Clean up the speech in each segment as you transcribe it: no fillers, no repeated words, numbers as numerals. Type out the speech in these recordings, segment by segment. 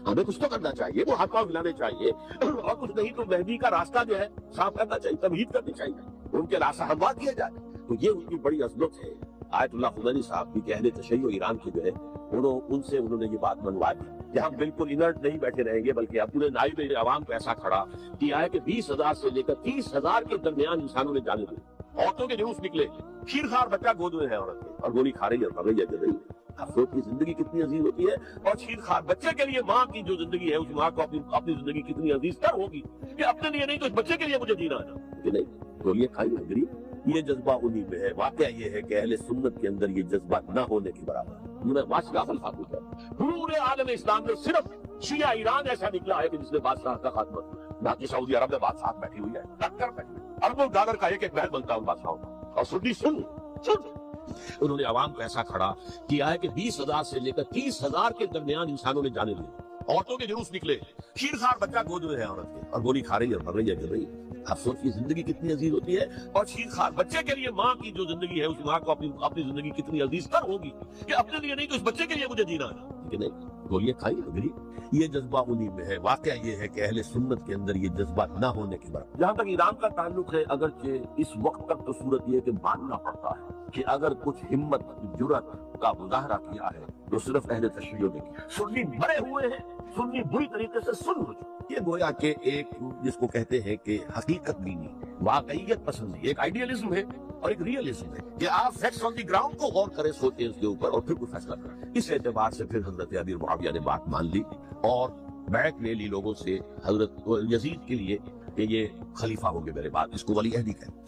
ہمیں کچھ تو کرنا چاہیے، وہ ہاتھ پاؤں ملانے چاہیے، اور کچھ نہیں تو مہدی کا راستہ جو ہے صاف کرنا چاہیے، تمہید کرنی چاہیے، ان کے راستہ ہموار کیا جائے۔ تو یہ ان کی بڑی عظمت ہے۔ آیت اللہ خمینی صاحب بھی کہ اہل تشیع ایران کے جو ہے انہوں نے یہ بات منوا دی کہ ہم بالکل انرٹ نہیں بیٹھے رہیں گے، بلکہ اپنے نائب عوام کو ایسا کھڑا کیا ہے کہ 20,000 سے لے کر 30,000 کے درمیان انسانوں نے جانے دی۔ عورتوں کے جلوس نکلے، شیرخوار بچہ گود میں ہے عورت کے، اور گولی کھا رہی ہے، مر رہی ہے، گر رہی ہے۔ افسوس کی زندگی کتنی عزیز ہوتی ہے، اور شیرخوار بچے کے لیے ماں کی جو زندگی ہے، اس ماں کو اپنی زندگی کتنی عزیز تر ہوگی کہ اپنے لیے نہیں تو اس بچے کے لیے مجھے جینا ہے کہ نہیں، گولیاں کھائی ہے، گری۔ یہ جذبہ انہی میں ہے۔ واقعہ یہ ہے کہ اہل سنت کے اندر یہ جذبہ نہ ہونے کے برابر پورے عالم اسلام میں صرف شیعہ ایران ایسا نکلا ہے کہ جس نے بادشاہ کا خاتمہ، باقی سعودی عرب میں بادشاہ بیٹھی ہوئی ہے، ٹکر بیٹھی، اربوں ڈالر کا ایک ایک محل بنتا ہے ان بادشاہوں کا، اور سن انہوں نے عوام کو ایسا کھڑا کیا ہے کہ 20,000 سے لے کر 30,000 کے درمیان انسانوں نے جانے دیے۔ عورتوں کے جلوس نکلے، شیرخوار بچہ گود میں ہے عورت کے، اور گولی کھا رہی ہے، مر رہی ہے، گر رہی ہے۔ افسوس کی زندگی کتنی عزیز ہوتی ہے، اور شیرخوار بچے کے لیے ماں کی جو زندگی ہے، اس ماں کو اپنی زندگی کتنی عزیز تر ہوگی کہ اپنے لیے نہیں تو اس بچے کے لیے مجھے جینا ہے کہ نہیں، گولیاں کھائی ہے، گری۔ یہ جذبہ انہی میں ہے۔ واقعہ یہ ہے کہ اہل سنت کے اندر یہ جذبہ نہ ہونے کے برابر۔ جہاں تک ایران کا تعلق ہے، اگرچہ اس وقت تک تو صورت یہ کہ ماننا پڑتا ہے کہ اگر کچھ ہمت جرأت کا مظاہرہ کیا ہے تو صرف اہل تشیع نے کیا۔ سنی مرے ہوئے ہیں، سنی بری طریقے سے سن ہو چکے۔ یہ گویا کہ ایک جس کو کہتے ہیں کہ حقیقت بینی، واقعیت پسندی، ایک آئیڈیالزم ہے اور ایک ریئلزم ہے کہ آپ فیکٹس آن دی گراؤنڈ کو غور کریں، سوچیں اس کے اوپر اور پھر کوئی فیصلہ کریں۔ اس اعتبار سے پھر حضرت امیر معاویہ نے بات مان لی اور بیعت لے لی لوگوں سے حضرت یزید کے لیے کہ یہ خلیفہ ہوں گے میرے بعد، اس کو ولی عہدی کہیں۔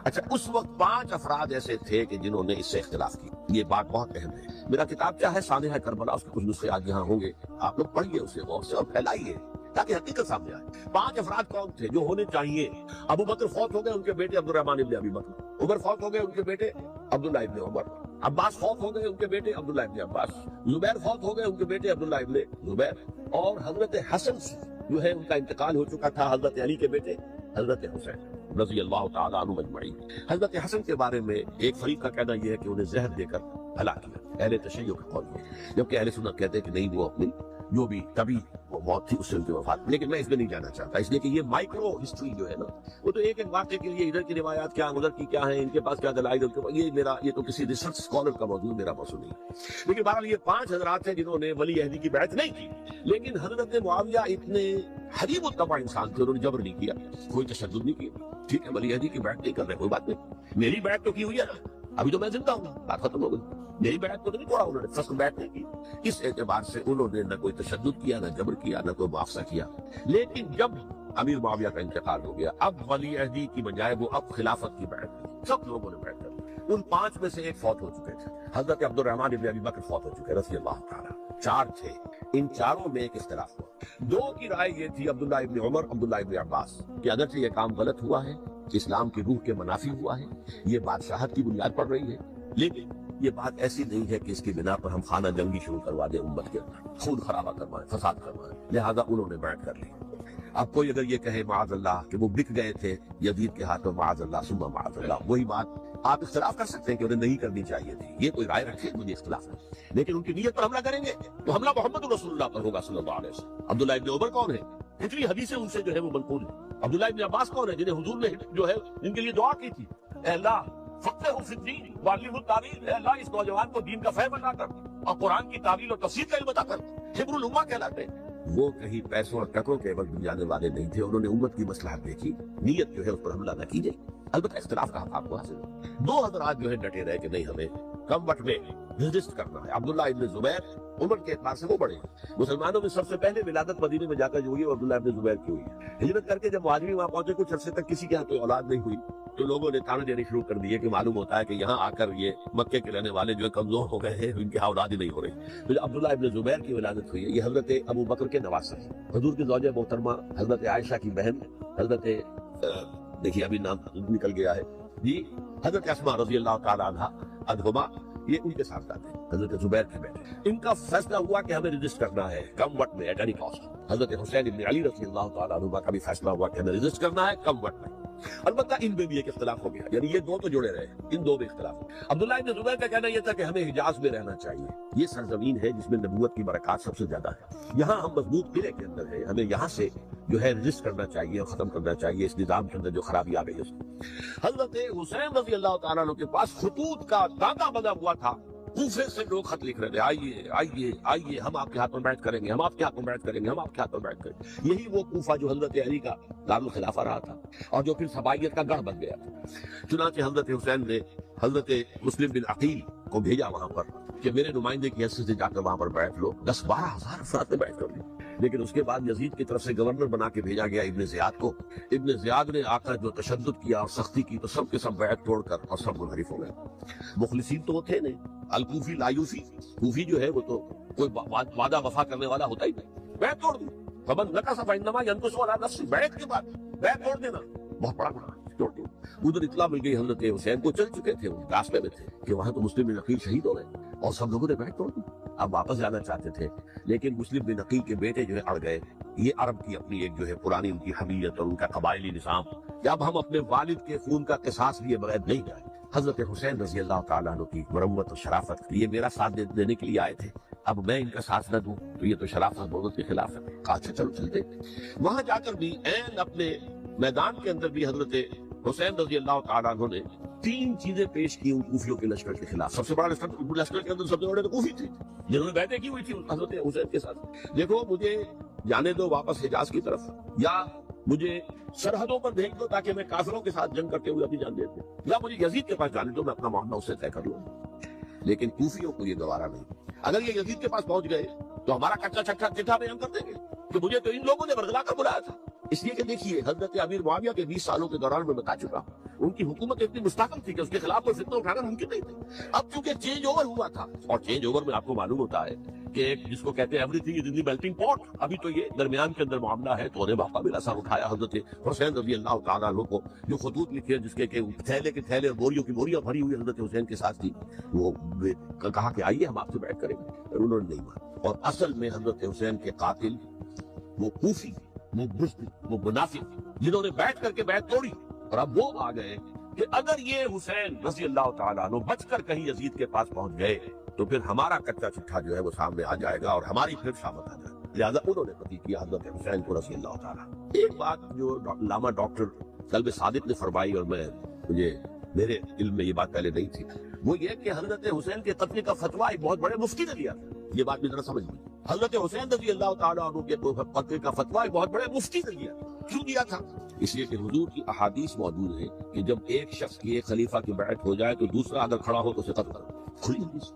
اچھا، اس وقت 5 افراد ایسے تھے کہ جنہوں نے اس سے اختلاف کی۔ یہ بات بہت اہم ہے۔ میرا کتاب کیا ہے، سانحہ کربلا، اس کے کچھ نسخے آج یہاں ہوں گے، آپ لوگ پڑھیے اسے غور سے اور پھیلائیے تاکہ حقیقت سامنے آئے۔ 5 افراد کون تھے جو ہونے چاہیے؟ ابو بکر فوت ہو گئے، ان کے بیٹے عبد الرحمن ابن ابی بکر۔ عمر فوت ہو گئے، ان کے بیٹے عبداللہ ابن عمر۔ عباس فوت ہو گئے، ان کے بیٹے عبداللہ ابن عباس۔ زبیر فوت ہو گئے، ان کے بیٹے عبداللہ ابن زبیر۔ اور حضرت حسن سے جو ہے ان کا انتقال ہو چکا تھا، حضرت علی کے بیٹے حضرت حسین رضی اللہ تعالیٰ عنہ اجمعین۔ حضرت حسن کے بارے میں ایک فریق کا کہنا یہ ہے کہ انہیں زہر دے کر ہلاک کیا، اہل تشیع کا قول ہے، جبکہ اہل سنت کہتے ہیں کہ نہیں، وہ اپنی جو بھی طبی وہ موت تھی اس سے ان کی وفات۔ لیکن میں اس میں نہیں جانا چاہتا، اس لیے کہ یہ مائکرو ہسٹری جو ہے نا، وہ تو ایک ایک واقعے کے لیے ادھر کی روایات کیا، ادھر کی کیا ہیں، ان کے پاس کیا دلائل، یہ تو کسی ریسرچ اسکالر کا موضوع، میرا موضوع نہیں ہے۔ لیکن بہرحال یہ 5 حضرات ہیں جنہوں نے ولی عہدی کی بیعت نہیں کی، لیکن حضرت معاویہ اتنے حریب الطبع انسان تھے، انہوں نے جبر نہیں کیا، کوئی تشدد نہیں کیا۔ ٹھیک ہے، ولی عہدی کی بیعت نہیں کر رہے، کوئی بات نہیں، میری بیعت تو کی ہوئی ہے نا، ابھی تو میں زندہ ہوں، بات ختم ہو گئی، میری بیعت کو تو نہیں توڑا انہوں نے، فسق بیعت نہیں کی۔ اس اعتبار سے انہوں نے نہ کوئی تشدد کیا، نہ جبر کیا، نہ کوئی معاوضہ کیا۔ لیکن جب امیر معاویہ کا انتقال ہو گیا، اب ولی عہدی کی بجائے وہ اب خلافت کی بیعت کی، سب لوگوں نے بیعت کر لی۔ ان 5 میں سے ایک فوت ہو چکے تھے، حضرت عبد الرحمن ابن ابی بکر فوت ہو چکے رضی اللہ تعالیٰ۔ 4 تھے، ان چاروں میں ایک اختلاف ہوا۔ 2 کی رائے یہ تھی، عبداللہ ابن عمر، عبداللہ ابن عباس، کہ اگرچہ یہ کام غلط ہوا ہے، اسلام کی روح کے منافی ہوا ہے، یہ بادشاہت کی بنیاد پڑ رہی ہے، لیکن یہ بات ایسی نہیں ہے کہ اس کی بنا پر ہم خانہ جنگی شروع کروا دیں، امت کے اندر خون خرابہ کروائیں، فساد کروائیں، لہذا انہوں نے بیعت کر لی۔ اب کوئی اگر یہ کہے معاذ اللہ کہ وہ بک گئے تھے یزید کے ہاتھوں، معاذ اللہ ثم معاذ اللہ، وہی بات آپ اختلاف کر سکتے ہیں کہ انہیں نہیں کرنی چاہیے تھی، یہ کوئی رائے رکھے، مجھے اختلاف ہے، لیکن ان کی نیت پر حملہ کریں گے تو حملہ محمد رسول اللہ پر ہوگا صلی اللہ علیہ وسلم۔ عبداللہ ابن عمر کون ہے؟ اتنی حدیثیں ان سے جو ہے وہ منقول ہے۔ عبداللہ ابن عباس کون ہے؟ جنہیں حضور نے جو ہے جن کے لیے دعا کی تھی، اے اللہ فقہ فی الدین وعلمہ التاویل، اے اللہ اس نوجوان کو دین کا فہم عطا کر اور قرآن کی تعویل اور تفسیر کا علم عطا کر۔ حبر الامہ کہلاتے ہیں۔ وہ کہیں پیسوں اور ٹکروں کے عوض جانے والے نہیں تھے، انہوں نے امت کی مصلحت دیکھی، نیت جو ہے اس پر حملہ نہ کیجیے۔ البتہ اختلاف کا حق آپ کو حاصل ہے۔ 2 حضرات جو ہے ڈٹے رہے کہ نہیں، ہمیں کم وقت میں ریزسٹ کرنا ہے۔ عبداللہ ابن زبیر عمر کے اعتبار سے وہ بڑے ہیں، مسلمانوں میں سب سے پہلے ولادت مدینے میں جا کر جو ہوئی ہے عبداللہ ابن زبیر کی ہوئی ہے۔ ہجرت کر کے جب مہاجرین وہاں پہنچے، کچھ عرصے تک کسی کے یہاں کوئی اولاد نہیں ہوئی، تو لوگوں نے تانے دینے شروع کر دیے کہ معلوم ہوتا ہے کہ یہاں آ کر یہ مکے کے رہنے والے جو ہے کمزور ہو گئے ہیں، ان کے اولاد ہی نہیں ہو رہی۔ تو عبداللہ ابن زبیر کی ولادت ہوئی ہے، یہ حضرت ابو بکر کے نواسہ ہیں، حضور کی زوجہ محترمہ حضرت عائشہ کی بہن، حضرت دیکھیے ابھی نام نکل گیا ہے جی، حضرت اسماء رضی اللہ تعالیٰ عنہا عنہما، یہ ان کے ساتھ آتے ہیں، حضرت زبیر کے بیٹے۔ ان کا فیصلہ ہوا کہ ہمیں رجسٹ کرنا ہے کم وقت میں، ایٹ اینی کاسٹ۔ حضرت حسین ابن علی رضی اللہ تعالیٰ عنہ کا بھی فیصلہ ہوا کہ ہمیں رجسٹ کرنا ہے کم وقت میں۔ البتہ ان میں بھی ایک اختلاف ہو گیا، یعنی یہ دو تو جڑے رہے، ان دو میں اختلاف ہو گیا۔ عبداللہ ابن زبیر کا کہنا یہ تھا کہ ہمیں حجاز میں رہنا چاہیے، یہ سرزمین ہے جس میں نبوت کی برکات سب سے زیادہ ہے، یہاں ہم مضبوط قلعے کے اندر ہیں، ہمیں یہاں سے جو ہے رجسٹ کرنا چاہیے اور ختم کرنا چاہیے اس نظام کے اندر جو خرابی آ گئی ہے اس کو۔ حضرت حسین رضی اللہ تعالیٰ عنہ کے پاس خطوط کا داتا بنا ہوا تھا، کوفے سے لوگ خط لکھ رہے تھے، آئیے آئیے آئیے، ہم آپ کے ہاتھ میں بیعت کریں گے، ہم آپ کے ہاتھ میں بیعت کریں گے، ہم آپ کے ہاتھ میں بیعت کریں گے۔ یہی وہ کوفہ جو حضرت علی کا دارالخلافہ رہا تھا اور جو پھر صبائیت کا گڑھ بن گیا تھا۔ چنانچہ حضرت حسین نے حضرت مسلم بن عقیل کو بھیجا وہاں پر کہ میرے نمائندے کی حیثیت سے جا کر وہاں پر بیعت لو، 10-12 ہزار افراد نے بیعت کر لی۔ لیکن اس کے بعد یزید کی طرف سے گورنر بنا کے بھیجا گیا ابن زیاد کو، ابن زیاد نے آ کر جو تشدد کیا اور سختی کی تو سب کے سب بیعت توڑ کر اور سب منحرف ہو گئے۔ مخلصین تو وہ تھے نہیں، الکوفی لایوفی، کوفی جو ہے وہ تو کوئی وعدہ وفا کرنے والا ہوتا ہی نہیں، بیعت توڑ دی، فمن نکث فانما ينكث على نفسه، بیعت کے بعد بیعت توڑ دینا بہت بڑا گناہ، توڑ دیا۔ ادھر اطلاع مل گئی حضرت حسین کو، چل چکے تھے، وہ راستے میں تھے کہ وہاں تو مسلم بن عقیل شہید ہو گئے اور سب لوگوں نے بیعت توڑ دی۔ اب واپس جانا چاہتے تھے لیکن مسلم بن عقیل کے بیٹے جو ہے اڑ گئے۔ یہ عرب کی اپنی ایک جو ہے پرانی ان کی حمیت اور ان کا قبائلی نظام کہ اب ہم اپنے والد کے خون کا قصاص لیے بغیر نہیں جائیں۔ حضرت حسین رضی اللہ تعالیٰ عنہ کی مروت اور شرافت، یہ میرا ساتھ دینے کے لیے آئے تھے، اب میں ان کا ساتھ نہ دوں تو یہ تو شرافت بغض کے خلاف ہے۔ اچھا چلو چلتے۔ وہاں جا کر بھی عین اپنے میدان کے اندر بھی حضرت حسین رضی اللہ تعالیٰ عنہ نے 3 چیزیں پیش کی ان کوفیوں کے لشکر کے خلاف۔ سب سے بڑا لشکر کے اندر سب سے بڑے تو کوفی تھے جنہوں نے بیعتیں کی ہوئی تھی حضرت حسین کے ساتھ۔ دیکھو مجھے جانے دو واپس حجاز کی طرف، یا مجھے سرحدوں پر بھیج دو تاکہ میں کافروں کے ساتھ جنگ کرتے ہوئے اپنی جان دے دوں، یا مجھے یزید کے پاس جانے دو، میں اپنا معاملہ اس سے طے کر لوں۔ لیکن کوفیوں کو یہ گوارا نہیں۔ اگر یہ یزید کے پاس پہنچ گئے تو ہمارا کچا چٹا چٹھا بیان کر دیں گے کہ مجھے تو ان لوگوں نے برگلا کر بلایا تھا۔ اس لیے کہ دیکھیے حضرت امیر معاویہ کے 20 سالوں کے دوران میں بتا چکا ہوں ان کی حکومت اتنی مستحکم تھی کہ اس کے خلاف کوئی فتنہ اٹھانا ممکن نہیں تھا۔ اب چونکہ چینج اوور ہوا تھا، اور چینج اوور میں آپ کو معلوم ہوتا ہے کہ ایک جس کو کہتے ہیں every thing is in the melting پاٹ، ابھی تو یہ درمیان کے اندر معاملہ ہے، تو انہیں باقا بلا سر اٹھایا حضرت حسین رضی اللہ تعالیٰ عنہ کو، جو خطوط لکھے جس کے تھیلے کے تھیلے اور بوریوں کی بوریاں بھری ہوئی حضرت حسین کے ساتھ تھی، وہ کہا کہ آئیے ہم آپ سے بیعت کریں گے، انہوں نے نہیں مانا۔ اور اصل میں حضرت حسین کے قاتل وہ کوفی، وہ بزدل، وہ منافق جنہوں نے بیعت کر کے بیعت توڑی، اور اب وہ آ گئے کہ اگر یہ حسین رضی اللہ تعالیٰ عنہ بچ کر کہیں یزید کے پاس پہنچ گئے تو پھر ہمارا کچا چٹھا جو ہے وہ سامنے آ جائے گا اور ہماری پھر شامت آ جائے گی۔ لہٰذا انہوں نے قتل کیا حضرت حسین کو رضی اللہ تعالیٰ۔ ایک بات جو علامہ ڈاکٹر قلب صادق نے فرمائی، اور مجھے میرے علم میں یہ بات پہلے نہیں تھی، وہ یہ کہ حضرت حسین کے قتل کا فتویٰ ایک بہت بڑے مفتی نے دیا تھا۔ یہ بات بھی ذرا سمجھ لیں، حضرت حسین رضی اللہ تعالیٰ عنہ کے قتل کا فتویٰ ایک بہت بڑے مفتی نے دیا۔ کیوں دیا تھا؟ اس لیے کہ حضور کی احادیث موجود ہیں کہ جب ایک شخص کی ایک خلیفہ کی بیعت ہو جائے تو دوسرا اگر کھڑا ہو تو اسے قتل کرو، کھلی حدیث۔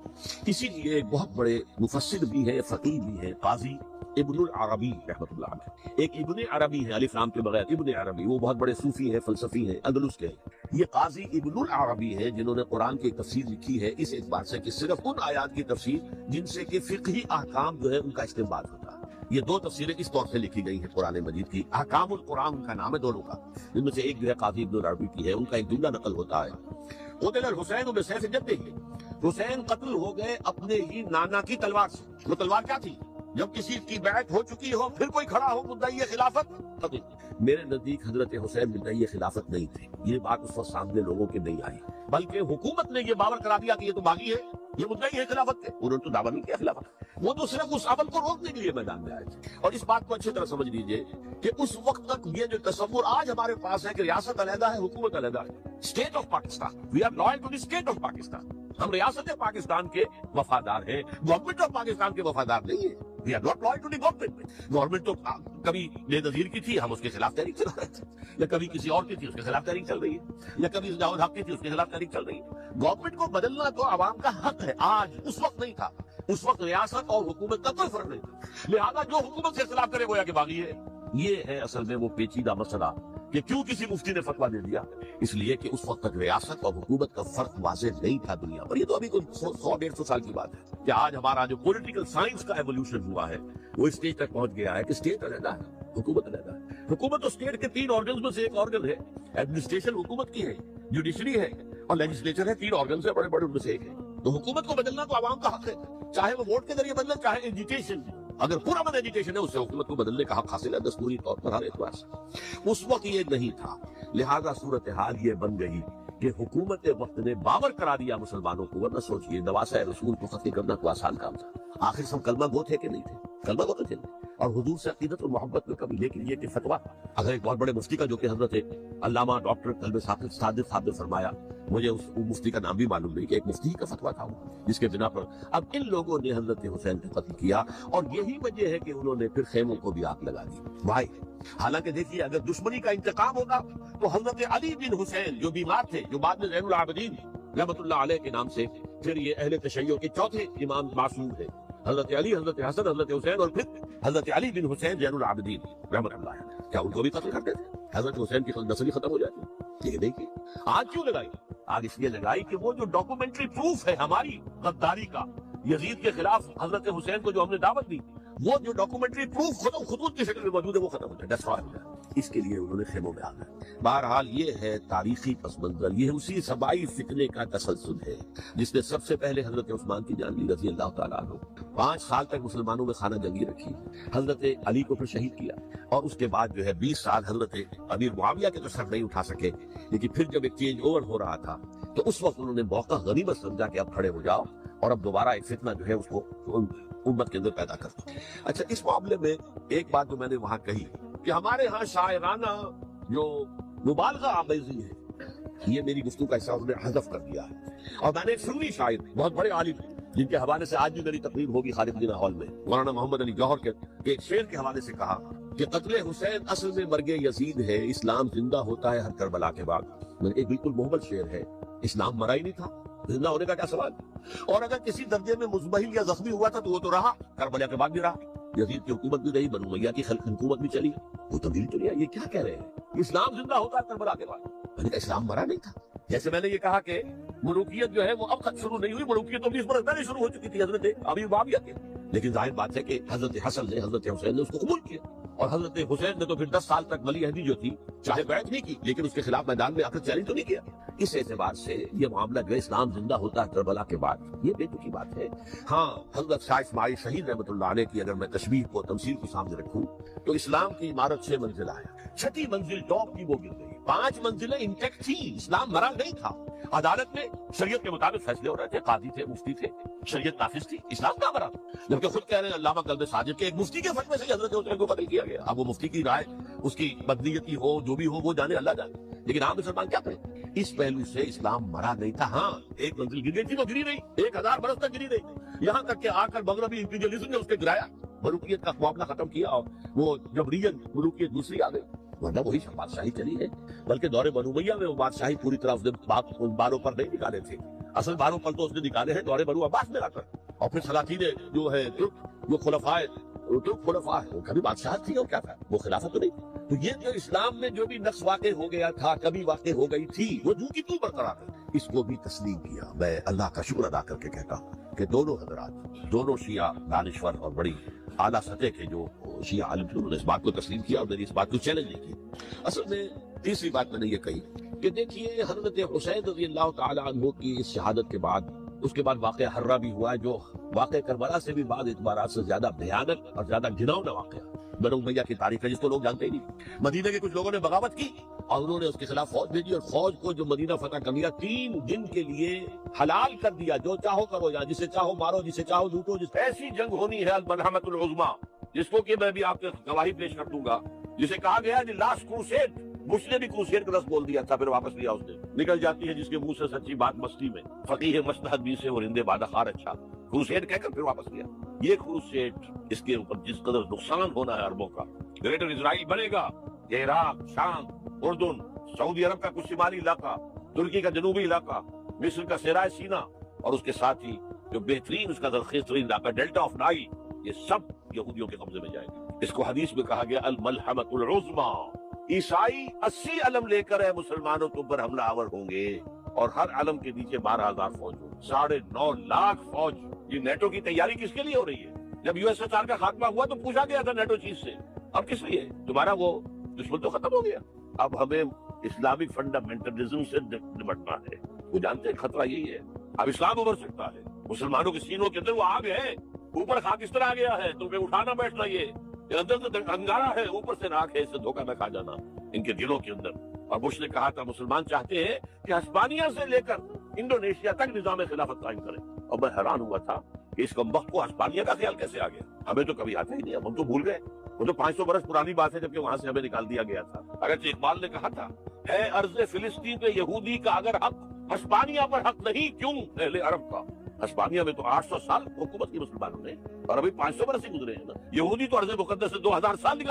اسی لیے ایک بہت بڑے مفسر بھی ہے، فقیہ بھی ہے، قاضی ابن العربی رحمۃ اللہ علیہ۔ ایک ابن عربی ہے الف لام کے بغیر، ابن عربی، وہ بہت بڑے صوفی ہیں، فلسفی ہیں، اندلس کے ہیں۔ یہ قاضی ابن العربی ہے جنہوں نے قرآن کی تفسیر لکھی ہے اس اعتبار سے کہ صرف ان آیات کی تفسیر جن سے کہ فقہی احکام جو ہے ان کا استنباط ہوتا ہے۔ یہ 2 تفسیریں اس طور سے لکھی گئی ہیں قرآن مجید کی، احکام القرآن ان کا نام ہے دونوں کا، جن میں سے ایک جو ہے قاضی ابن العربی کی ہے، ان کا ایک جملہ نقل ہوتا ہے، قتل الحسین بسیف جدہ، حسین قتل ہو گئے اپنے ہی نانا کی تلوار سے۔ وہ تلوار کیا تھی؟ جب کسی کی بیعت ہو چکی ہو پھر کوئی کھڑا ہو مدعی خلافت قتل۔ میرے نزدیک حضرت حسین مدعی خلافت نہیں تھے، یہ بات اس وقت سامنے لوگوں کے نہیں آئی، بلکہ حکومت نے یہ باور کرا دیا کہ یہ تو باغی ہے، یہ مدعی ہے خلافت کے، انہوں نے تو دعویٰ نہیں کیا خلافت، وہ تو صرف اس عمل کو روکنے کے لیے میدان میں آئے تھے۔ اور اس بات کو اچھی طرح سمجھ لیجئے کہ اس وقت تک یہ جو تصور آج ہمارے پاس ہے کہ ریاست علیحدہ ہے، حکومت علیحدہ ہے، state of Pakistan, we are loyal to the state of Pakistan, ہم ریاست پاکستان کے وفادار ہیں، گورنمنٹ آف پاکستان کے وفادار نہیں ہے۔ We are not loyal to the government. Government تو کبھی بے نظیر کی تھی، ہم اس کے خلاف تحریک چلا رہے تھے، یا کبھی کسی اور کی تھی اس کے خلاف تحریک چل رہی ہے، یا کبھی ضیاء الحق کی تھی اس کے خلاف تحریک چل رہی ہے۔ گورنمنٹ کو بدلنا تو عوام کا حق ہے، آج اس وقت نہیں تھا، اس وقت ریاست اور حکومت کا کوئی فرق نہیں تھا، لہذا جو حکومت کے خلاف کرے گویا کہ باغی ہے۔ یہ ہے اصل میں وہ پیچیدہ مسئلہ کہ کیوں کسی مفتی نے فتویٰ دے دیا، اس لیے کہ اس وقت تک ریاست اور حکومت کا فرق واضح نہیں تھا دنیا پر۔ یہ تو ابھی کوئی 100-150 سال کی بات ہے کہ آج ہمارا جو پولیٹیکل سائنس کا ایوولوشن ہوا ہے وہ اس اسٹیج تک پہنچ گیا ہے کہ اسٹیٹ علیحدہ ہے، حکومت علیحدہ ہے۔ حکومت تو اسٹیٹ کے 3 آرگنز میں سے ایک آرگن ہے، ایڈمنسٹریشن حکومت کی ہے، جوڈیشری ہے اور لیجسلیچر ہے، 3 آرگنز ہیں بڑے بڑے، ان میں سے ایک ہے۔ تو حکومت کو بدلنا تو عوام کا حق ہے، چاہے وہ ووٹ کے ذریعے بدلے چاہے ایجیٹیشن اگر پرامن ایجیٹیشن ہے اس سے حکومت کو بدلنے کا حق حاصل ہے دستوری طور پر ہر اعتبار سے. اس وقت یہ نہیں تھا، لہذا صورتحال یہ بن گئی کہ حکومت وقت نے باور کرا دیا مسلمانوں کو. ورنہ سوچئے نواسہ رسول کو ختم کرنا کوئی آسان کام تھا. آخر سب کلمہ گو تھے کہ نہیں تھے؟ کلمہ گو تو تھے اور حضور سے عقیدت اور محبت میں کبھی. لیکن یہ کہ فتویٰ اگر ایک بہت بڑے مفتی کا جو کہ حضرت علامہ ڈاکٹر قلب صادق صاحب نے فرمایا، مجھے اس مفتی کا نام بھی معلوم نہیں، کہ ایک مفتی کا فتویٰ تھا وہ، جس کے بنا پر اب ان لوگوں نے حضرت حسین کو قتل کیا. اور یہی وجہ ہے کہ انہوں نے پھر خیموں کو بھی آگ لگا دی. بھائی حالانکہ دیکھیے اگر دشمنی کا انتقام ہوگا تو حضرت علی بن حسین جو بیمار تھے، جو بعد میں زین العابدین رحمت اللہ علیہ کے نام سے پھر یہ اہل تشیع کے چوتھے امام معصوم ہے، حضرت علی، حضرت حسن، حضرت حسین اور پھر حضرت علی بن حسین زین العابدین رحمت اللہ علیہ، کیا ان کو بھی قتل کرتے تھے؟ حضرت حسین کی نسل ہی ختم ہو جاتی. یہ نہیں کہ آج کیوں لگائی؟ آج اس لیے لگائی کہ وہ جو ڈاکومنٹری پروف ہے ہماری غداری کا یزید کے خلاف حضرت حسین کو جو ہم نے دعوت دی، وہ جو ڈاکومنٹری پروف خطوط کی شکل میں موجود ہے وہ ختم ہو جائے، ڈسٹرائے ہو جائے. اس کے لیے انہوں نے خیموں میں آ گئے. بہرحال یہ ہے تاریخی پس منظر، یہ اسی سبائی فتنے کا تسلسل ہے جس نے سب سے پہلے حضرت عثمان کی جان لی رضی اللہ تعالیٰ عنہ. 5 سال تک مسلمانوں میں خانہ جنگی رکھی، حضرت علی کو پھر شہید کیا، اور اس کے بعد جو ہے 20 سال حضرت امیر معاویہ کے تو سر نہیں اٹھا سکے. لیکن پھر جب ایک چینج اوور ہو رہا تھا تو اس وقت انہوں نے موقع غنیمت سمجھا کہ اب کھڑے ہو جاؤ اور اب دوبارہ ایک فتنہ جو ہے اس کو امت کے اندر پیدا کر دو. اچھا، اس معاملے میں ایک بات جو میں نے وہاں کہی کہ ہمارے ہاں شاعرانہ جو مبالغہ آمیزی ہے، یہ میری گفتگو کا حصہ انہوں نے حذف کر دیا ہے. اور میں نے ایک سنی شاعر بہت بڑے عالم جن کے حوالے سے آج بھی میری تقریر ہوگی خالد مدینہ ہال میں، مولانا محمد علی جوہر کے ایک شعر کے حوالے سے کہا کہ قتل حسین اصل میں مرگ یزید ہے، اسلام زندہ ہوتا ہے ہر کربلا کے بعد. ایک بالکل محبت شعر ہے. اسلام مرا ہی نہیں تھا، زندہ ہونے کا کیا سوال؟ اور اگر کسی درجے میں مزمحل یا زخمی ہوا تھا تو وہ تو رہا، کربلا کے بعد بھی رہا. یزید کی حکومت بھی رہی، بنو امیہ کی حکومت بھی چلی، وہ تبدیلی تو نہیں آئی. یہ کیا کہہ رہے ہیں؟ اسلام زندہ ہوتا ہے کربلا کے بعد. میں نے کہا اسلام مرا نہیں تھا. جیسے میں نے یہ کہا کہ ملوکیت جو ہے وہ اب شروع نہیں ہوئی، ملوکیت تو 20 برس پہلے شروع ہو چکی تھی حضرت امیر معاویہ کے. لیکن ظاہر بات ہے کہ حضرت حسن نے، حضرت حسین نے اس کو قبول کیا، اور حضرت حسین نے تو پھر 10 سال تک ولی عہدی جو تھی چاہے بیعت نہیں کی لیکن اس کے خلاف میدان میں آ کر چیلنج تو نہیں کیا. اس اعتبار سے یہ معاملہ جو ہے اسلام زندہ ہوتا ہے کربلا کے بعد، یہ بے تکی بات ہے. ہاں، حضرت شاہ اسماعیل شہید رحمت اللہ علیہ کی اگر میں تشبیہ کو، تمثیل کو سامنے رکھوں تو اسلام کی عمارت 6 منزل آیا، 6ٹھی منزل ٹاپ کی وہ گر گئی، 5 منزلیں انٹیکٹ تھی. اسلام مرا نہیں تھا. عدالت میں شریعت کے مطابق فیصلے ہو رہے تھے، قاضی تھے، مفتی تھے، شریعت نافذ تھی. اسلام نہ مرا، جبکہ خود کہہ رہے ہیں علامہ قلب صادق کے ایک مفتی کے فتوے سے حضرت حسین کو قتل کیا گیا. اب وہ مفتی کی رائے، اس کی بدنیتی ہو، جو بھی ہو وہ جانے، اللہ جانے. لیکن عام مسلمان کیا کریں؟ اس پہلو سے اسلام مرا نہیں تھا. ہاں، ایک منزل گر گئی تھی، وہ گری نہیں، 1000 برس تک گری نہیں، یہاں تک کہ آ کر مغربی امپیریلزم نے اس کے گرایا، ملوکیت کا معاملہ ختم کیا، اور وہ جبریت ملوکیت دوسری آ گئی. ورنہ وہی بادشاہی چلی ہے. بلکہ دور بنو امیہ میں وہ بادشاہی پوری طرح اس نے باروں پر نہیں نکالے تھے، اصل باروں پر تو اس نے نکالے ہیں دور بنو عباس میں آ کر. اور پھر سلاطین جو ہے ترک، وہ خلفائے ترک خلفاء ہے، کبھی بادشاہت تھی اور کیا تھا، وہ خلافت تو نہیں تھی. تو یہ جو اسلام میں جو بھی نقص واقع ہو گیا تھا، کبھی واقع ہو گئی تھی، وہ جو کی تو برقرار ہے. اس کو بھی تسلیم کیا. میں اللہ کا شکر ادا کر کے کہتا ہوں کہ دونوں حضرات، دونوں شیعہ دانشور اور بڑی اعلیٰ سطح کے جو شیعہ عالم تھے، انہوں نے اس بات کو تسلیم کیا اور میری اس بات کو چیلنج نہیں کی. اصل میں تیسری بات میں نے یہ کہی کہ دیکھیے حضرت حسین رضی اللہ تعالی عنہ کی اس شہادت کے بعد، اس کے بعد واقعہ حرہ بھی ہوا ہے، جو واقعہ کربلا سے بھی بعض اعتبارات سے زیادہ بھیانک اور زیادہ گھناؤنا واقعہ بنو امیہ کی تاریخ ہے، جس کو لوگ جانتے ہی نہیں. مدینہ کے کچھ لوگوں نے بغاوت کی اور انہوں نے اس کے خلاف فوج بھیجی، اور فوج کو جو مدینہ فتح کر لیا 3 دن کے لیے حلال کر دیا، جو چاہو کرو، یا جسے چاہو مارو، جسے چاہو لوٹو. ایسی جنگ ہونی ہے الملحمۃ العظمیٰ، جس کو کہ میں بھی آپ کے گواہی پیش کر دوں گا، جسے کہا گیا کہ لاسٹ کروسیڈ. بش نے بھی کروسیڈ کا لفظ بول دیا تھا، پھر واپس لیا اس نے. نکل جاتی ہے جس کے منہ سے سچی بات مستی میں، فقیہ مصلحت بھی سے اور ہندے بادہ خار اچھا. کروسیڈ کہہ کر پھر واپس لیا. یہ کروسیڈ، اس کے اوپر جس قدر نقصان ہونا ہے عربوں کا، گریٹر اسرائیل بنے گا، عراق، شام، اردن، سعودی عرب کا کچھ شمالی علاقہ، ترکی کا جنوبی علاقہ، مصر کا صحرائے سینا، اور اس کے ساتھ ہی جو بہترین اس کا زرخیز ترین علاقہ ڈیلٹا آف نائل، یہ سب یہودیوں کے قبضے میں جائے گا. اس کو حدیث میں کہا گیا الملحمۃ العظمیٰ. عیسائی 80 علم لے کر ہے مسلمانوں کے اوپر حملہ آور ہوں گے، اور ہر علم کے نیچے 12,000 فوج ہوں، 9.5 لاکھ فوج. یہ نیٹو کی تیاری کس کے لیے ہو رہی ہے؟ جب USSR کا خاتمہ ہوا تو پوچھا گیا تھا نیٹو چیف سے، اب کس لیے؟ تمہارا وہ دشمن تو ختم ہو گیا، اب ہمیں اسلامک فنڈامنٹلزم سے نمٹنا ہے. وہ جانتے ہیں خطرہ یہی ہے، اب اسلام ابھر سکتا ہے، مسلمانوں کے سینوں کے اندر وہ آگ ہے. اوپر خاک اس طرح آ گیا ہے تمہیں اٹھانا بیٹھنا یہ اندر سے انگارا ہے اوپر سے راکھ ہے، اس سے دھوکہ نہ کھا جانا ان کے دلوں کے اندر۔ اور بش نے کہا تھا مسلمان چاہتے ہیں کہ ہسپانیہ سے لے کر انڈونیشیا تک نظام خلافت قائم کریں، اور میں حیران ہوا تھا کہ اس کمبخت کو ہسپانیہ کا خیال کیسے آ گیا؟ ہمیں تو کبھی آتا ہی نہیں، ہم تو بھول گئے، وہ تو 500 برس پرانی بات ہے جبکہ وہاں سے ہمیں نکال دیا گیا تھا۔ اگرچہ اقبال نے کہا تھا ہے ارض فلسطین پہ یہودی کا اگر حق، ہسپانیہ پر حق نہیں کیوں اہل عرب کا؟ ہسپانیہ میں تو 800 سال حکومت کی مسلمانوں نے، اور ابھی 500 برس ہی گزرے ہیں نا۔ یہودی تو ارض مقدس سے 2000 سال نکال